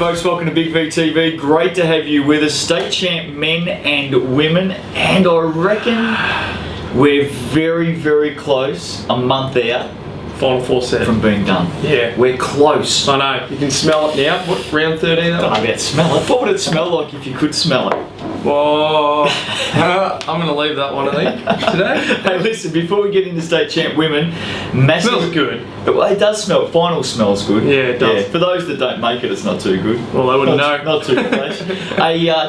folks, welcome to Big V TV. Great to have you with us, state champ men and women, and I reckon we're very, very close, a month out. Final four set. From being done. Yeah. We're close. I know, you can smell it now. What, round 13? I don't know about smell it. What would it smell like if you could smell it? Whoa. I'm going to leave that one, I think, today. Hey, listen, before we get into state champ women, massive... Smells good. Well, it does smell. Final smells good. Yeah, it does. Yeah, for those that don't make it, it's not too good. Well, they wouldn't know. Not too fresh.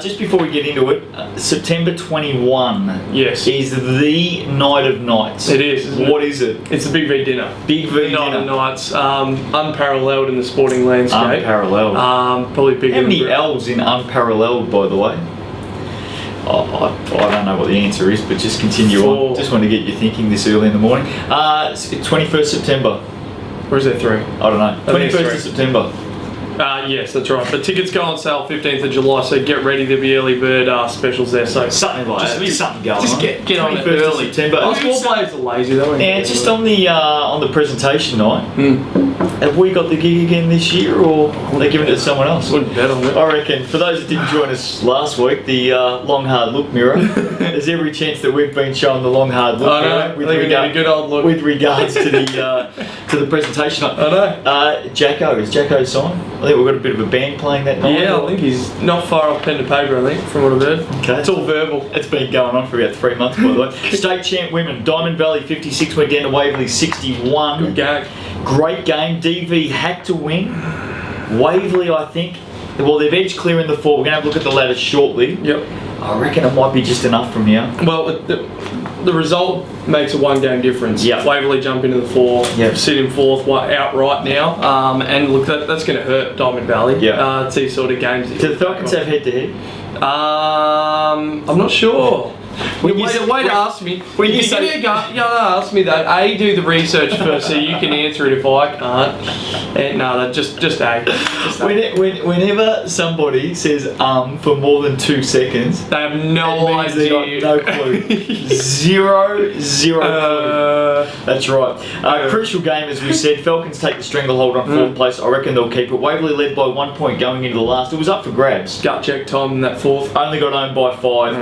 Just before we get into it, September 21 yes. is the night of nights. It is. What is it? It's the Big V dinner. Big V dinner. Night of nights. Unparalleled in the sporting landscape. Unparalleled. Probably bigger. How many L's in unparalleled, by the way? I don't know what the answer is, but just continue on. Just want to get you thinking this early in the morning. 21st September. Or is there 3? I don't know. 21st of September. Yes, that's right. But tickets go on sale 15th of July, so get ready. There'll be early bird specials there. So something like that. There'll be something going on. Just get on it early. September. Small players are lazy, though. Yeah, just on the presentation night. Have we got the gig again this year, or are they giving it to someone else? Wouldn't bet on it. I reckon, for those that didn't join us last week, the long hard look mirror, there's every chance that we've been showing the long hard look mirror a good old look with regards to the presentation night. I know. Jacko, is Jacko signed? I think we've got a bit of a band playing that night. Yeah, I think he's not far off pen to paper, I think, from what I've heard. Okay. It's all verbal. It's been going on for about 3 months, by the way. State champ women, Diamond Valley 56 went down to Waverley 61. Good game. Great game. DV had to win. Waverley, I think, well, they've edged clear in the 4. We're going to have a look at the ladder shortly. Yep. I reckon it might be just enough from here. Well, the result makes a 1 game difference. Yep. Waverley jump into the 4, yep. Sit in 4th outright now. And look, that's going to hurt Diamond Valley. Yep. It's these sort of games. Do the Falcons have head-to-head? I'm not sure. Way to ask me. When you say you gotta ask me that. A, do the research first, so you can answer it if I can't. No, just A. Whenever somebody says for more than 2 seconds, they have no idea. No clue. Zero clue. That's right. Crucial game, as we said. Falcons take the stranglehold on 4th place. I reckon they'll keep it. Waverley led by 1 point going into the last. It was up for grabs. Gut check time in that 4th. Only got owned by 5.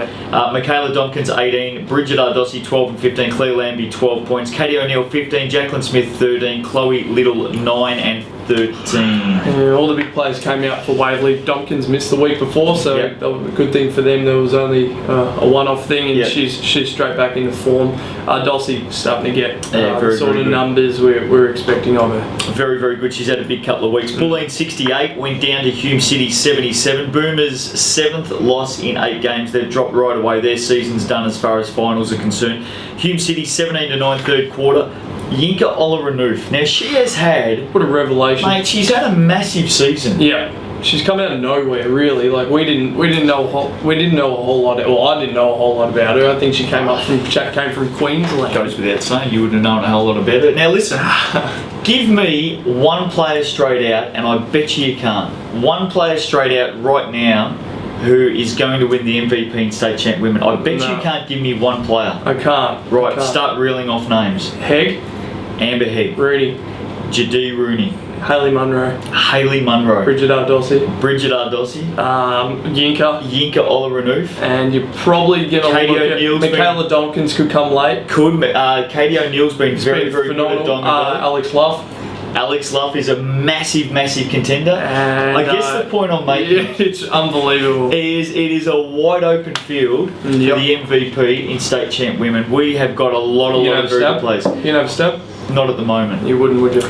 Michaela Tompkins 18, Bridget Ardossi 12 and 15, Claire Lambie 12 points, Katie O'Neill 15, Jacqueline Smith 13, Chloe Little 9 and 13. Yeah, all the big players came out for Waverley. Tompkins missed the week before, so that was a good thing for them. There was only a one-off thing, and she's straight back into form. Ardossi starting to get the sort of numbers we're expecting of her. Very, very good. She's had a big couple of weeks. Bulleen 68 went down to Hume City 77. Boomers 7th loss in 8 games. They've dropped right away. Their season's done as far as finals are concerned. Hume City 17-9 3rd quarter. Yinka Olaranoof. Now she has had... What a revelation. Mate, she's had a massive season. Yeah. She's come out of nowhere, really. Like we didn't know a whole lot. Well, I didn't know a whole lot about her. I think she came from Queensland. Goes without saying, you wouldn't have known a whole lot about her. Now listen, give me one player straight out, and I bet you can't. One player straight out right now who is going to win the MVP in state champ women. I bet you can't give me one player. I can't. Right, start reeling off names. Hegg. Amber Hegg. Rooney. Jadee Rooney. Haley Munro. Bridget Ardossi. Yinka Olaranoof. And you're probably going to look at Michaela Tompkins could come late. Katie O'Neill's been very, very phenomenal. Good at Alex Luff. Alex Luff is a massive, massive contender. And I guess the point I'm making it's unbelievable. It is a wide open field for the MVP in state champ women. We have got a lot of very good players. You don't have a step? Not at the moment. You wouldn't, would you?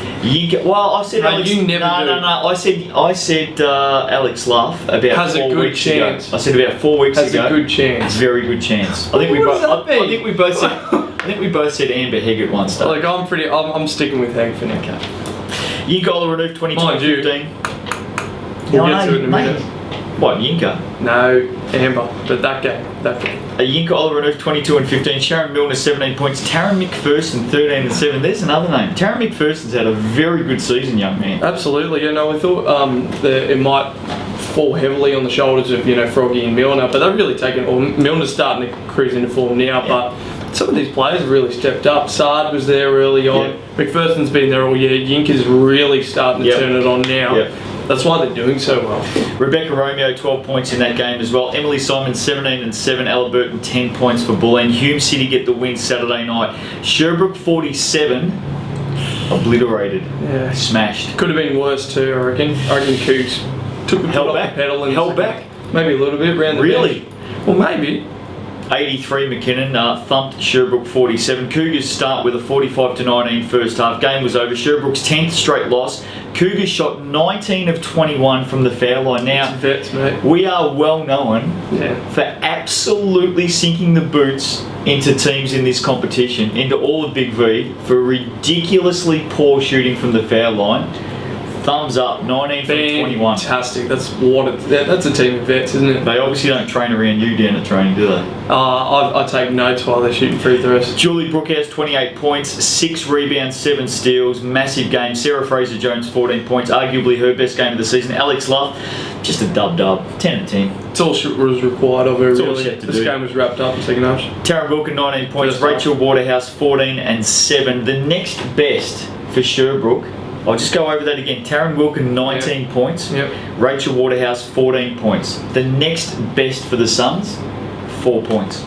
Well, I said Alex. You never do. No. I said Alex Luff about has 4 weeks chance. ago. I said about 4 weeks ago. Has a good chance. Very good chance. I think we both said Amber Hegg at one stage. Like I'm sticking with Hegg for now. Yinka Olaranoof 22-15. We'll get to it in a minute. What, Yinka? No, Amber. But that game. Yinka Olaranoof 22 and 15. Sharon Milner 17 points. Taryn McPherson 13 and 7. There's another name. Taryn McPherson's had a very good season, young man. Absolutely. I thought that it might fall heavily on the shoulders of Froggy and Milner, but they've really taken. Well, Milner's starting to cruise into form now, but some of these players have really stepped up. Sard was there early on. McPherson's been there all year. Yinka's really starting to turn it on now. That's why they're doing so well. Rebecca Romeo, 12 points in that game as well. Emily Simon, 17 and 7. Ella Burton, 10 points for Bulleen. Hume City get the win Saturday night. Sherbrooke, 47. Obliterated. Yeah. Smashed. Could have been worse too, I reckon. I reckon Cougs took the Held foot off back. the pedal and Held back. Maybe a little bit around the Really? bench. Well, maybe. 83 McKinnon thumped Sherbrooke 47. Cougars start with a 45-19 first half. Game was over. Sherbrooke's 10th straight loss. Cougars shot 19 of 21 from the foul line. Now, Vets, mate. we are well known Yeah. for absolutely sinking the boots into teams in this competition, into all the Big V, for ridiculously poor shooting from the foul line. Thumbs up, 19 from 21. Fantastic. That's a team of vets, isn't it? They obviously don't train around you down at training, do they? I take notes while they're shooting free throws. Julie Brookhouse, 28 points, 6 rebounds, 7 steals, massive game. Sarah Fraser-Jones, 14 points, arguably her best game of the season. Alex Luff, just a dub-dub, 10 and 10. It's all she was required of her, It's all really. she had to This do. game was wrapped up in second half. Taryn Wilkin, 19 points, First half. Rachel Waterhouse, 14 and 7. The next best for Sherbrooke, I'll just go over that again. Taryn Wilkin, 19 points. Yep. Rachel Waterhouse, 14 points. The next best for the Suns, 4 points.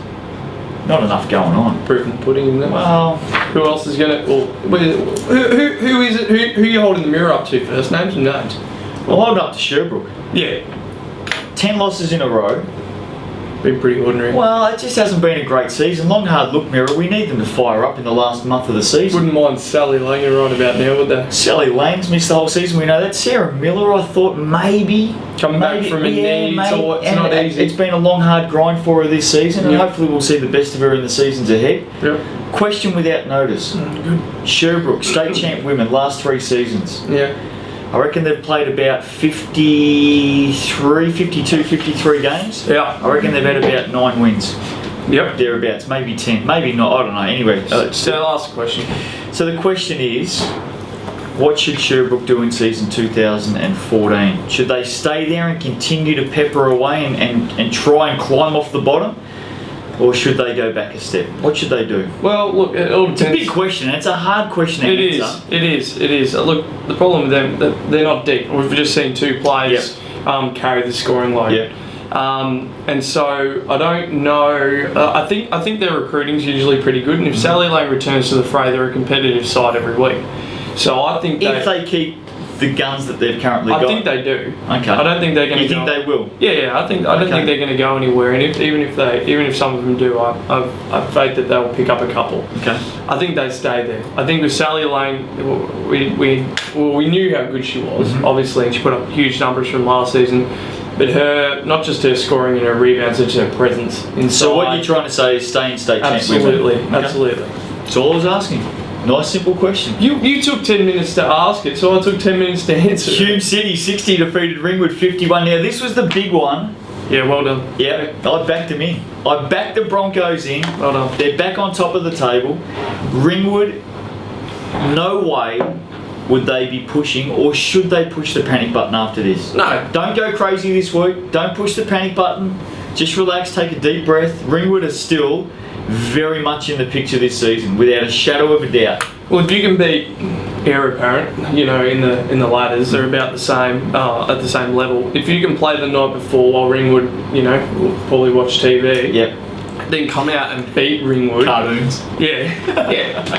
Not enough going on. Proof in the pudding, isn't it? Well, Who else is going to... Well, who is it? Who are you holding the mirror up to first? Names and names? we'll hold up to Sherbrooke. Yeah. 10 losses in a row. Been pretty ordinary. Well, it just hasn't been a great season. Long hard look, Mirror. We need them to fire up in the last month of the season. Wouldn't mind Sally Lang right about now, would they? Sally Lang's missed the whole season. We know that. Sarah Miller, I thought maybe Coming back from a knee, so it's not easy. It's been a long, hard grind for her this season, and Yep. hopefully we'll see the best of her in the seasons ahead. Yep. Question without notice. Good. Sherbrooke, state champ women, last 3 seasons. Yeah. I reckon they've played about 53 games. Yeah. I reckon they've had about 9 wins. Yep. Thereabouts, maybe 10, maybe not, I don't know. Anyway, So I'll ask a question. so the question is, what should Sherbrooke do in season 2014? Should they stay there and continue to pepper away and try and climb off the bottom? Or should they go back a step? What should they do? Well, look, it all It's a depends. big question. It's a hard question to It answer. is. Look, the problem with them, that they're not deep. We've just seen 2 players carry the scoring load. Yep. And so I don't know. I think their recruiting's usually pretty good. And if Sally Lang returns to the fray, they're a competitive side every week. So I think If they keep the guns that they've currently got. I think they do. Okay. I don't think they're going to. You think they will? Yeah. I don't Okay. think they're going to go anywhere. And even if some of them do, I've faith that they'll pick up a couple. Okay. I think they stay there. I think with Sally Lang, we knew how good she was, obviously, and she put up huge numbers from last season. But her, not just her scoring and her rebounds, it's her presence inside. So what you're trying to say is stay in state champ Absolutely, women? Okay. absolutely. That's all I was asking. Nice simple question. You took 10 minutes to ask it, so I took 10 minutes to answer it. Hume City 60 defeated Ringwood 51. Now this was the big one. Yeah, well done. Yeah, I backed them in. I backed the Broncos in. Well done. They're back on top of the table. Ringwood, no way would they be pushing, or should they push the panic button after this? No. Don't go crazy this week. Don't push the panic button. Just relax, take a deep breath. Ringwood are still very much in the picture this season, without a shadow of a doubt. Well, if you can beat Heir Apparent, in the ladders, they're about the same at the same level. If you can play the night before while Ringwood, will probably watch TV. Yep. Then come out and beat Ringwood. Cartoons. Yeah,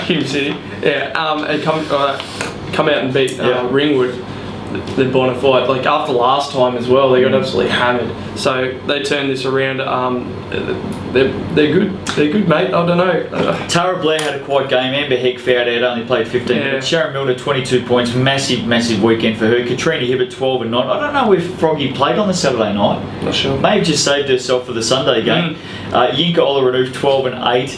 Hume City. Yeah, and come out and beat Ringwood. The bona fide, like after last time as well, they got absolutely hammered. So they turned this around. They're good. They're good, mate. I don't know. Tara Blair had a quiet game. Amber Heck fouled out, only played 15 minutes. Sharon Milner, 22 points. Massive weekend for her. Katrina Hibbert, 12 and 9. I don't know if Froggy played on the Saturday night. Not sure. May have just saved herself for the Sunday game. Yinka Olaranuf, 12 and 8.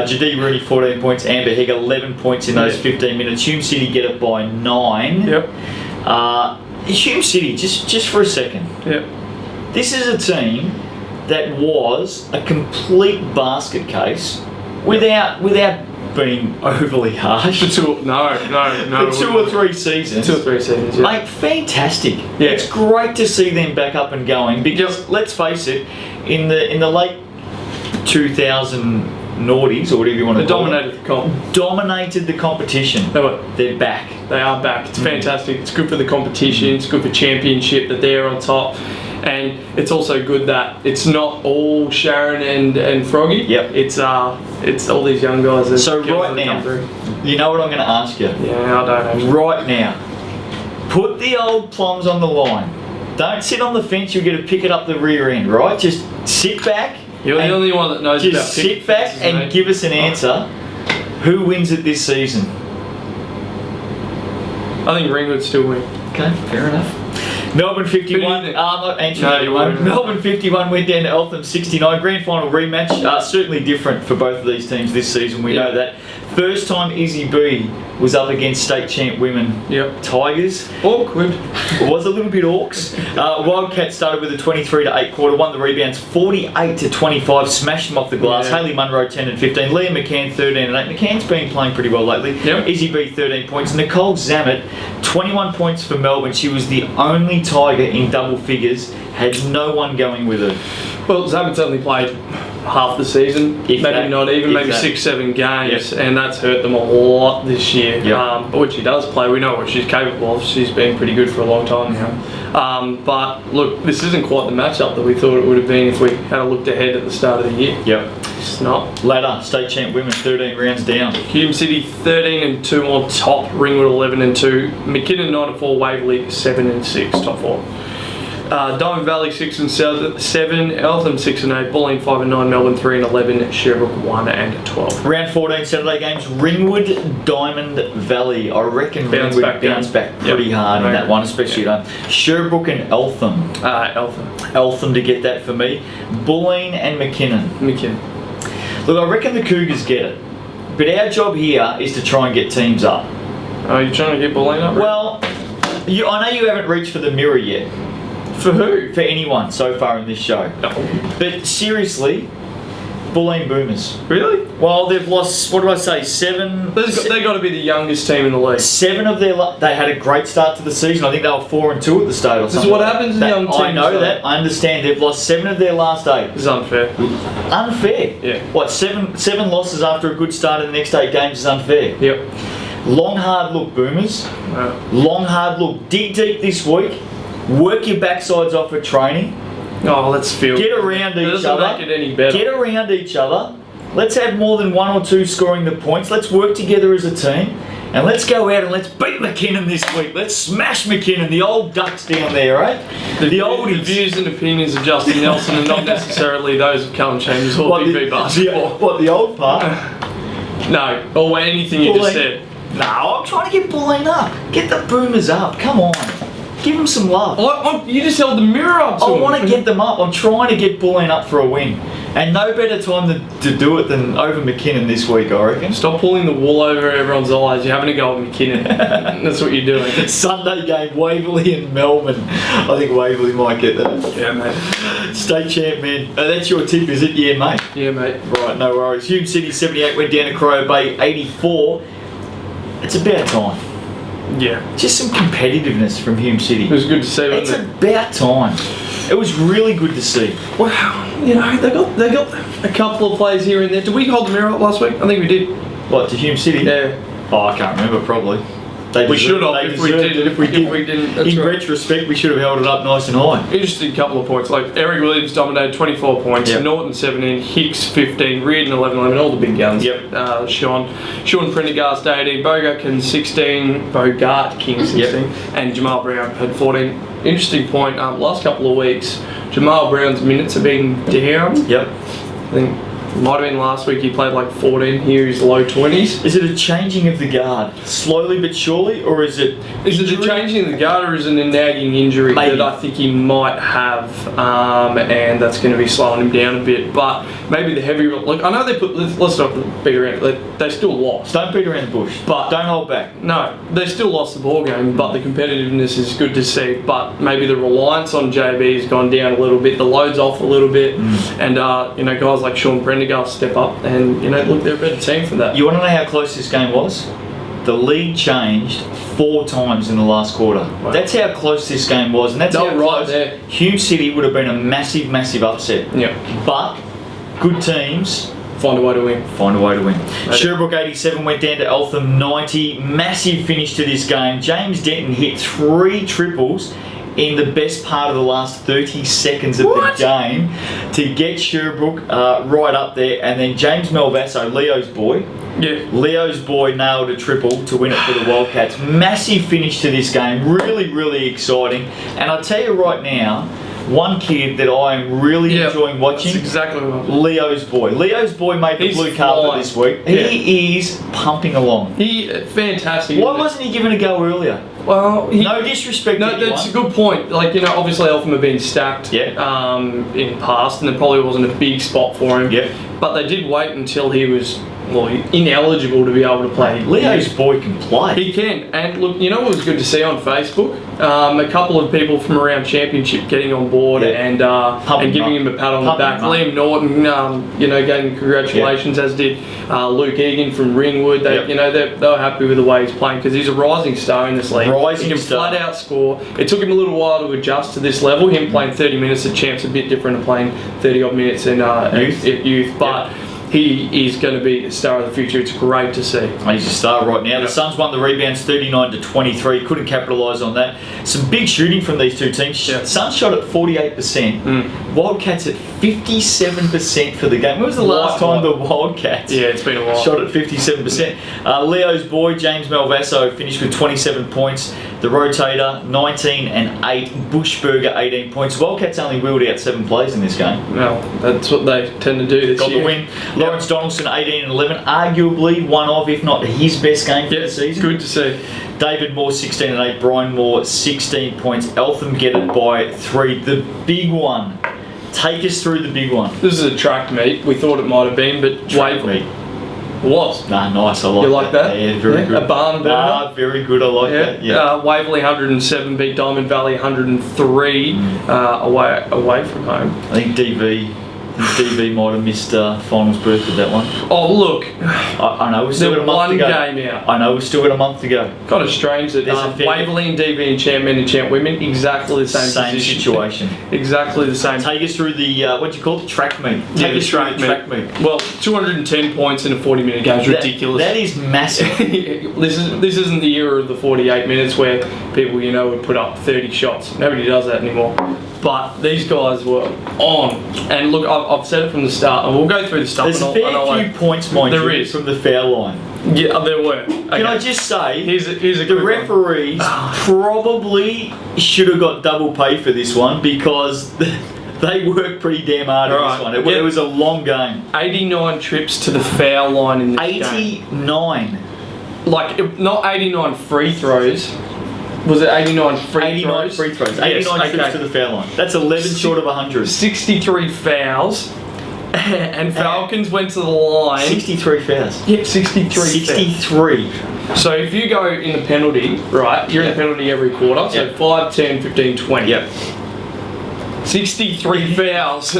Jadee Rooney, 14 points. Amber Heck, 11 points in those 15 minutes. Hume City get it by 9. Yep. Hume City, just for a second. Yep. This is a team that was a complete basket case without being overly harsh. For 2 or 3 seasons. 2 or 3 seasons. Yeah. Mate, fantastic. Yeah. It's great to see them back up and going because let's face it, in the late 2000 Naughties, or whatever you want to They call dominated the comp. it. Dominated the competition. They were. They're back. They are back. It's fantastic. It's good for the competition. It's good for championship that they're on top. And it's also good that it's not all Sharon and Froggy. Yep. It's all these young guys. That So get right them to come now, through. you know what I'm going to ask you? Yeah, I don't know. Right now, put the old plums on the line. Don't sit on the fence. You'll get to pick it up the rear end, right? Just sit back. You're the and only one that knows about Just picking sit back fences, and mate. give us an answer. Who wins it this season? I think Ringwood still win. Okay, fair enough. Melbourne 51. Who do you think? Not answering No, that you one. won't. Melbourne 51 went down to Eltham 69. Grand final rematch. Certainly different for both of these teams this season. We know that. First time Izzy B was up against state champ women Yep. Tigers. Awkward. It was a little bit Orcs. Wildcats started with a 23-8 quarter, won the rebounds 48-25, smashed them off the glass. Yeah. Haley Munro 10 and 15, Liam McCann 13 and 8. McCann's been playing pretty well lately. Yep. Izzy B 13 points. Nicole Zammit 21 points for Melbourne. She was the only Tiger in double figures. Had no one going with her. Well, Zamit's only played half the season, If maybe that. not even, If maybe that. 6-7 games, Yep. and that's hurt them a lot this year. Yep. But when she does play, we know what she's capable of. She's been pretty good for a long time now. But look, this isn't quite the matchup that we thought it would have been if we had looked ahead at the start of the year. Yep. It's not. Ladder, state champ women 13 rounds down. Hume City 13-2 on top, Ringwood 11-2, McKinnon 9-4, Waverley 7-6, top 4. Diamond Valley 6-7, Eltham 6-8, Bulleen 5-9, Melbourne 3-11, Sherbrooke 1-12. Round 14 Saturday games, Ringwood, Diamond Valley. I reckon Bounce Ringwood back, bounced back pretty Yep. hard in I that agree. one, especially at home. Sherbrooke and Eltham. Eltham, Eltham to get that for me. Bulleen and McKinnon. McKinnon. Look, I reckon the Cougars get it. But our job here is to try and get teams up. Are you trying to get Bulleen up? Well, I know you haven't reached for the mirror yet. For who? For anyone so far in this show. No. But seriously, Bulleen Boomers. Really? Well, they've lost, what do I say, 7... They got to be the youngest team in the league. 7 of their... They had a great start to the season. I think they were 4-2 at the start or This something. is what happens to young teams. I know though. that. I understand. They've lost 7 of their last 8. This is unfair. Unfair. Yeah. What, 7 losses after a good start in the next 8 games is unfair. Yep. Long, hard look, Boomers. Uh, Long, hard look. Dig deep this week. Work your backsides off at training. oh, let's feel. Get around It each doesn't other. make it any better. Get around each other. Let's have more than 1 or 2 scoring the points. Let's work together as a team. And let's go out and let's beat McKinnon this week. Let's smash McKinnon, the old ducks down there, right? The The oldies. views and opinions of Justin Nelson are not necessarily those of Callum Chambers or BB Basketball. What, the old part? No, or anything you just Bulleen. said. No, I'm trying to get Bulleen up. Get the Boomers up. Come on. Give them some love. You just held the mirror up to I him. want to get them up. I'm trying to get Bulleen up for a win. And no better time to do it than over McKinnon this week, I reckon. Stop pulling the wool over everyone's eyes. You're having a go at McKinnon. That's what you're doing. Sunday game, Waverley and Melbourne. I think Waverley might get that. Yeah, mate. State champ, man. That's your tip, is it? Yeah, mate. Yeah, mate. Right, no worries. Hume City 78 went down to Crow Bay 84. It's about time. Yeah. Just some competitiveness from Hume City. It was good to see, It's wasn't it? about time. It was really good to see. Wow. You know, they got a couple of plays here and there. Did we hold the mirror up last week? I think we did. What, to Hume City? Yeah. Oh, I can't remember, probably. They We should deserved- have they if we deserved did. it if we didn't. That's In right. retrospect, we should have held it up nice and high. Interesting couple of points. Like Eric Williams dominated 24 points, Yep. Norton 17, Hicks 15, Reardon 11, all the big guns. Yep. Sean Prendergast 18, Bogart King 16, and Jamal Brown had 14. Interesting point. Last couple of weeks, Jamal Brown's minutes have been down. Yep. I think it might have been last week he played like 14. Here he's low 20s. Is it a changing of the guard, slowly but surely, or is it? Is it a changing of the guard or is it a nagging injury Maybe. that I think he might have, and that's going to be slowing him down a bit? But maybe the heavy look. I know they put. Let's not beat around. They still lost. Don't beat around the bush, But- don't hold back. No, they still lost the ball game, but the competitiveness is good to see. But maybe the reliance on JB has gone down a little bit. The load's off a little bit, and guys like Sean Prendergast step up, and look, they're a better team for that. You want to know how close this game was? The lead changed 4 times in the last quarter. Wow. That's how close this game was, and that's They how were right close there. Hume City would have been a massive, massive upset. Yeah. But good teams find a way to win. Find a way to win. Sherbrooke 87 went down to Eltham 90. Massive finish to this game. James Denton hit 3 triples in the best part of the last 30 seconds of the game to get Sherbrooke right up there. And then James Malvasso, Leo's boy. Yeah. Leo's boy nailed a triple to win it for the Wildcats. Massive finish to this game. Really, really exciting. And I'll tell you right now, one kid that I'm really enjoying watching. That's exactly what Leo's boy. Leo's boy made the blue carpet this week. He is pumping along. Fantastic. Why wasn't he given a go earlier? Well, no disrespect. No, that's a good point. Like, you know, obviously Eltham have been stacked in past, and there probably wasn't a big spot for him. Yeah. But they did wait until he was ineligible to be able to play. Leo's boy can play. He can. And look, you know what was good to see on Facebook? A couple of people from around Championship getting on board and giving him a pat on the back. Liam Norton, you know, gave him congratulations, as did Luke Egan from Ringwood. They, you know, they were happy with the way he's playing because he's a rising star in this league. He can flat out score. It took him a little while to adjust to this level. Him playing 30 minutes at Champ's a bit different to playing 30 odd minutes in youth. But he is going to be the star of the future. It's great to see. He's a star right now. The Suns won the rebounds 39-23. Couldn't capitalise on that. Some big shooting from these two teams. Suns shot at 48%. Wildcats at 57% for the game. When was the last time the Wildcats it's been a while. shot at 57%? Leo's boy, James Malvasso, finished with 27 points. The rotator, 19 and 8. Bushberger, 18 points. Wildcats only wheeled out 7 plays in this game. Well, that's what they tend to do this year. Got the win. Lawrence Donaldson, 18 and 11. Arguably one of, if not his best game for the season. Good to see. David Moore, 16 and 8. Brian Moore, 16 points. Eltham get it by 3. The big one. Take us through the big one. This is a track meet. We thought it might have been, but track meet. It was. Nah, nice. I like that. You like that? Yeah, very good. A barn burner. Very good. I like that. Yeah. Waverley 107 beat Diamond Valley 103 away from home. I think DV might have missed finals berth with that one. Oh, look. I know we've still got a month to go. One game out. I know we've still got a month to go. Kind of strange that Waverley and DV and Champ Men and Champ Women, exactly the same situation. Exactly the same. Take us through the, what do you call it? Track meet. Take us through the track meet. Well, 210 points in a 40-minute game is ridiculous. That is massive. This isn't the era of the 48 minutes where people, you know, would put up 30 shots. Nobody does that anymore. But these guys were on. And look, I've said it from the start, and we'll go through the stuff. There's a fair few points, mind you, from the foul line. Yeah, there were. Okay. Can I just say, here's a the referees probably should have got double pay for this one because they worked pretty damn hard on this one. It was a long game. 89 trips to the foul line in this game. 89. Like, not 89 free throws. Was it 89 free throws? Free throws. 89 trips to the foul line. That's 11 short of 100. 63 fouls. And Falcons went to the line. 63 fouls. Yeah, 63 63. Fouls. So if you go in the penalty, right, you're in the penalty every quarter. So 5, 10, 15, 20. Yep. 63 fouls.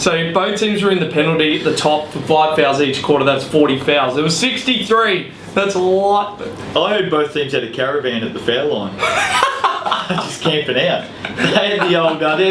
So both teams were in the penalty at the top for 5 fouls each quarter. That's 40 fouls. It was 63. That's a lot. I heard both teams had a caravan at the foul line. Just camping out. They had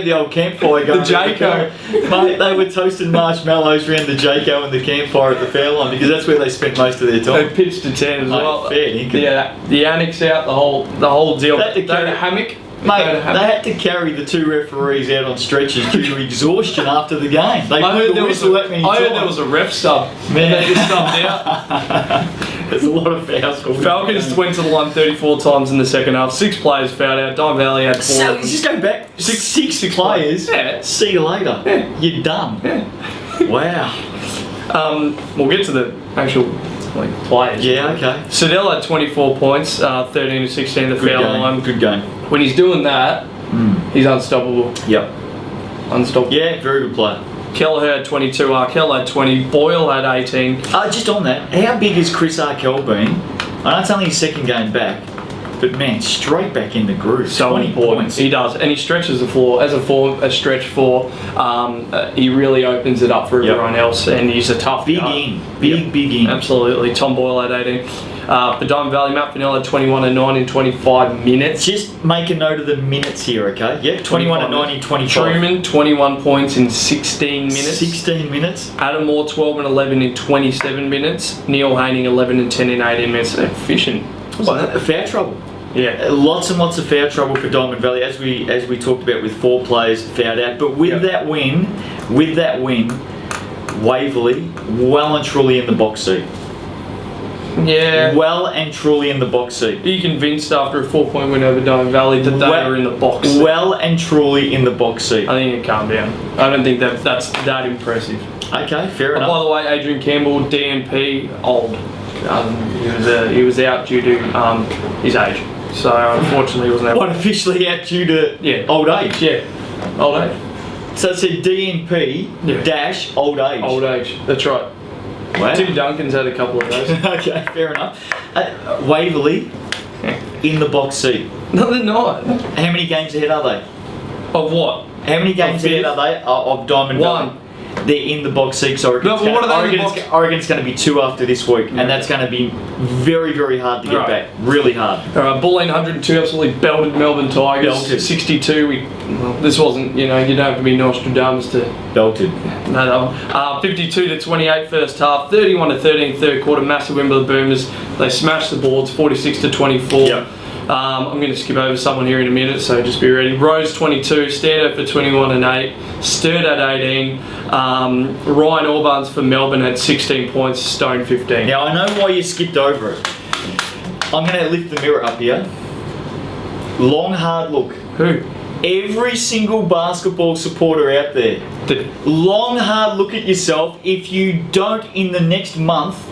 the old campfire going. The Jayco. Mate, they were toasting marshmallows around the Jayco and the campfire at the foul line because that's where they spent most of their time. They pitched to 10 as well. Fair dinkum. The annex out, the whole deal. They had a hammock. Mate, they had to carry the 2 referees out on stretchers due to exhaustion after the game. They blew the whistle that many times. I heard there was a ref sub. Man. They just stubbed out. There's a lot of fouls called. Falcons went to the line 34 times in the second half. 6 players fouled out. Diamond Valley had 4. So just go back. Six players. Yeah. See you later. Yeah. You're done. Yeah. Wow. We'll get to the actual players. Yeah, okay. Sedell had 24 points, 13 to 16 the foul line. Good game. When he's doing that, he's unstoppable. Yep. Unstoppable. Yeah, very good player. Kelleher had 22, Arkell had 20, Boyle had 18. Just on that, how big has Chris Arkell been? I know it's only his second game back, But man, straight back in the groove. So 20 important. points. He does, and he stretches the floor as a stretch four. He really opens it up for everyone else, and he's a tough Big guy. in. Big in. Absolutely. Tom Boyle at 18. For Diamond Valley, Matt Fennell had 21 and 9 in 25 minutes. Just make a note of the minutes here, okay? Yep, 21 and 9 in 25. Truman, 21 points in 16 minutes. 16 minutes. Adam Moore, 12 and 11 in 27 minutes. Neil Haining, 11 and 10 in 18 minutes. Efficient. Foul trouble. Yeah. Lots and lots of foul trouble for Diamond Valley, as we talked about, with 4 players fouled out. But with that win, Waverley well and truly in the box seat. Yeah. Well and truly in the box seat. Are you convinced after a 4-point win over Diamond Valley that they were in the box seat? Well and truly in the box seat. I think it calmed down. I don't think that's that impressive. Okay, fair enough. By the way, Adrian Campbell, DNP, old. He was out due to his age. So unfortunately he wasn't able. What, officially out due to old age? Yeah, old age. So it said DNP dash old age. Old age, that's right. Wow. Tim Duncan's had a couple of those. Okay, fair enough. Waverley in the box seat. No, they're not. How many games ahead are they? Of what? How many games ahead are they of Diamond Valley? One. They're in the box seat, so No, but what are they in the box? Oregon's going to be 2 after this week, and that's going to be very, very hard to get back. Really hard. Bulleen 102 absolutely belted Melbourne Tigers. Belted. 62. This wasn't, you don't have to be Nostradamus to. Belted. No, that one. 52 to 28 first half. 31 to 13 third quarter. Massive win by the Boomers. They smashed the boards. 46 to 24. Yep. I'm going to skip over someone here in a minute, so just be ready. Rose 22, Stando for 21 and 8, Sturt at 18, Ryan Orban's for Melbourne had 16 points, Stone 15. Now, I know why you skipped over it. I'm going to lift the mirror up here. Long, hard look. Who? Every single basketball supporter out there. Long, hard look at yourself. If you don't, in the next month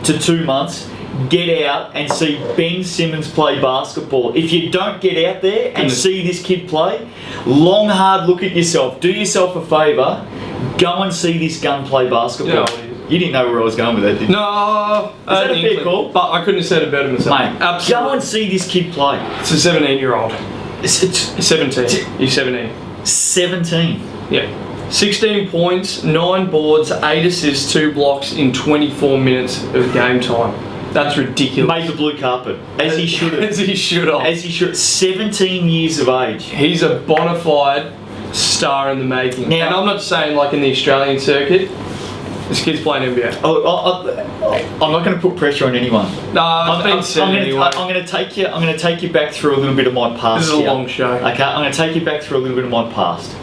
to 2 months, get out and see Ben Simmons play basketball. If you don't get out there and see this kid play, long, hard look at yourself. Do yourself a favour. Go and see this gun play basketball. Yeah. You didn't know where I was going with that, did you? No. Is that a fair call? But I couldn't have said it better myself. Mate, absolutely. go and see this kid play. It's a 17-year-old. It's 17. He's 17. 17. Yeah. 16 points, 9 boards, 8 assists, 2 blocks in 24 minutes of game time. That's ridiculous. Made the blue carpet, as he should have. As he should have. As he should. 17 years of age. He's a bona fide star in the making. Now, and I'm not saying like in the Australian circuit. This kid's playing NBA. I'm not going to put pressure on anyone. No, I've been said anyway. I'm going to take you back through a little bit of my past. This is a long show. Okay, I'm going to take you back through a little bit of my past.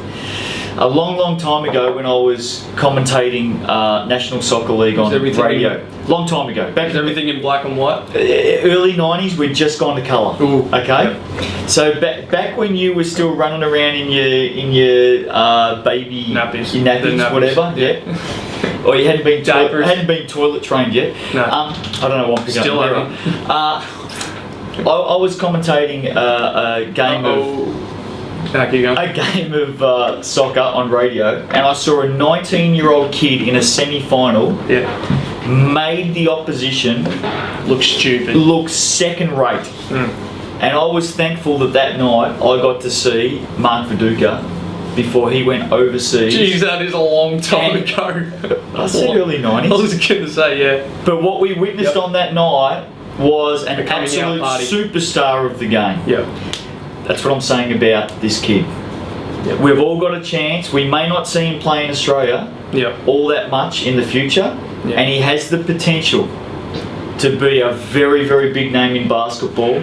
A long, long time ago, when I was commentating National Soccer League on radio. Long time ago. Is everything in black and white? Early 90s, we'd just gone to colour. Ooh. Okay? So back when you were still running around in your baby nappies, your nappies. Whatever. Yeah. Or you hadn't been toilet trained yet. No. I don't know what I'm picking still up. I was commentating a game of soccer on radio, and I saw a 19-year-old kid in a semi-final made the opposition look second rate. And I was thankful that night I got to see Mark Viduka before he went overseas. Jeez, that is a long time ago. I said early 90s. I was going to say, yeah. But what we witnessed on that night was an absolute superstar of the game. Yeah. That's what I'm saying about this kid. Yep. We've all got a chance. We may not see him play in Australia all that much in the future, and he has the potential to be a very, very big name in basketball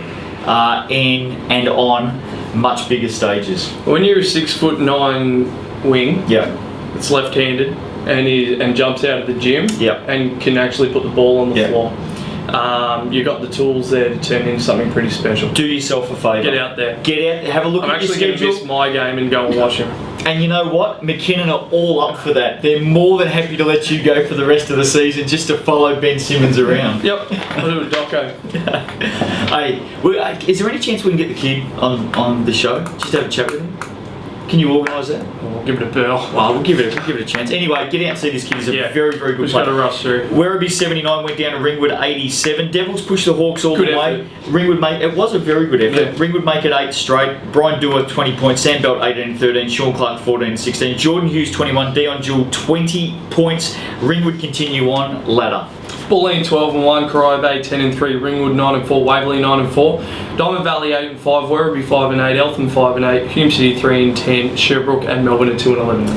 in and on much bigger stages. When you're a 6'9" wing, it's left-handed, and jumps out of the gym, and can actually put the ball on the floor. You've got the tools there to turn into something pretty special. Do yourself a favour. Get out there. Have a look at your schedule. I'm actually going to miss my game and go and watch him. And you know what? McKinnon are all up for that. They're more than happy to let you go for the rest of the season just to follow Ben Simmons around. Yep. I'll do a doco. Hey, is there any chance we can get the kid on the show? Just have a chat with him? Can you organise that? We'll give it a bell. Well, we'll give it a chance. Anyway, get out and see this kid. He's a very, very good Just player. got to rush through. Werribee 79 went down to Ringwood 87. Devils pushed the Hawks all Good the way. effort. Ringwood it was a very good effort. Yeah. Ringwood make it 8 straight. Brian Dewar 20 points. Sam Belt 18-13. Sean Clark 14-16. Jordan Hughes 21. Dion Jewell 20 points. Ringwood continue on ladder. Bulleen 12-1, Corio Bay 10-3, Ringwood 9-4, Waverley 9-4, Diamond Valley 8-5, Werribee 5-8, Eltham 5-8, Hume City 3-10, Sherbrooke and Melbourne at 2-11.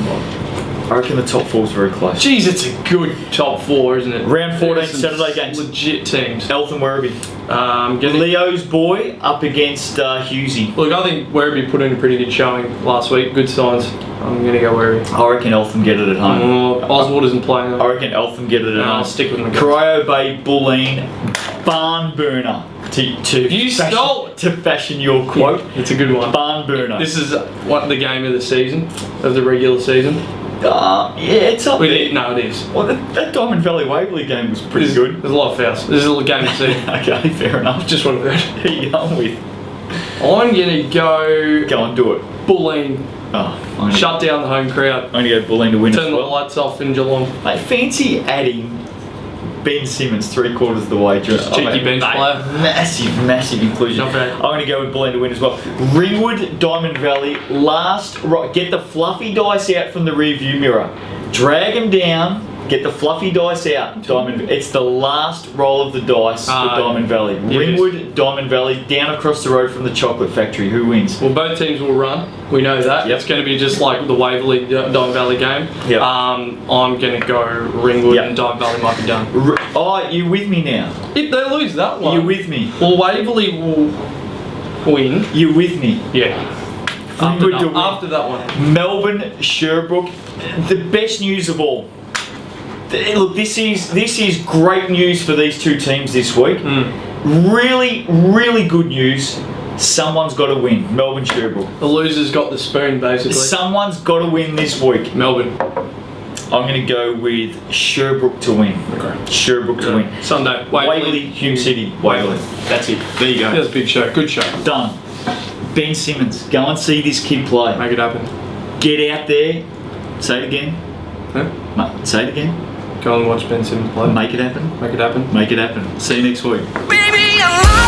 I reckon the top 4 is very close. Jeez, it's a good top 4, isn't it? Round 14 There's some Saturday games. Legit teams. Eltham Werribee. Leo's boy up against Hughesy. Look, I think Werribee put in a pretty good showing last week. Good signs. I'm going to go Werribee. I reckon Eltham get it at home. Oswald isn't playing though. I reckon Eltham get it at home. I'll stick with them. Corio Bay Bulleen barn burner. To fashion your quote. It's a good one. Barn burner. This is what the game of the season, of the regular season. Yeah, it's up there. No, it is. Well, that Diamond Valley Waverley game was pretty good. There's a lot of fouls. This is a game of the season. Okay, fair enough. Just what I've heard. Who are you going with? I'm going to go... Go on, do it. Bulleen. Oh, Shut down the home crowd. I'm going to go Bulleen to win Turn as the well. lights off in Geelong. Mate, fancy adding Ben Simmons 3/4 of the way. Cheeky bench player. Massive inclusion. Not bad. I'm going to go with Bulleen to win as well. Ringwood, Diamond Valley, get the fluffy dice out from the rear view mirror. Drag them down. Get the fluffy dice out. It's the last roll of the dice for Diamond Valley. Ringwood, Diamond Valley, down across the road from the chocolate factory. Who wins? Well, both teams will run. We know that. Yep. It's going to be just like the Waverley Diamond Valley game. Yep. I'm going to go Ringwood and Diamond Valley might be done. You with me now? If they lose that one, You with me? well, Waverley will win. You with me? Yeah. After that one. Melbourne, Sherbrooke, the best news of all. Look, this is great news for these two teams this week. Really, really good news. Someone's got to win. Melbourne, Sherbrooke. The loser's got the spoon, basically. Someone's got to win this week. Melbourne. I'm going to go with Sherbrooke to win. Okay. Sherbrooke to win. Sunday. Waverley, Hume City, Waverley. That's it. There you go. That's a big show. Good show. Done. Ben Simmons. Go and see this kid play. Make it happen. Get out there. Say it again. Huh? Mate, say it again. Go and watch Ben Simmons play. Make it happen. Make it happen. Make it happen. See you next week. Baby, I'm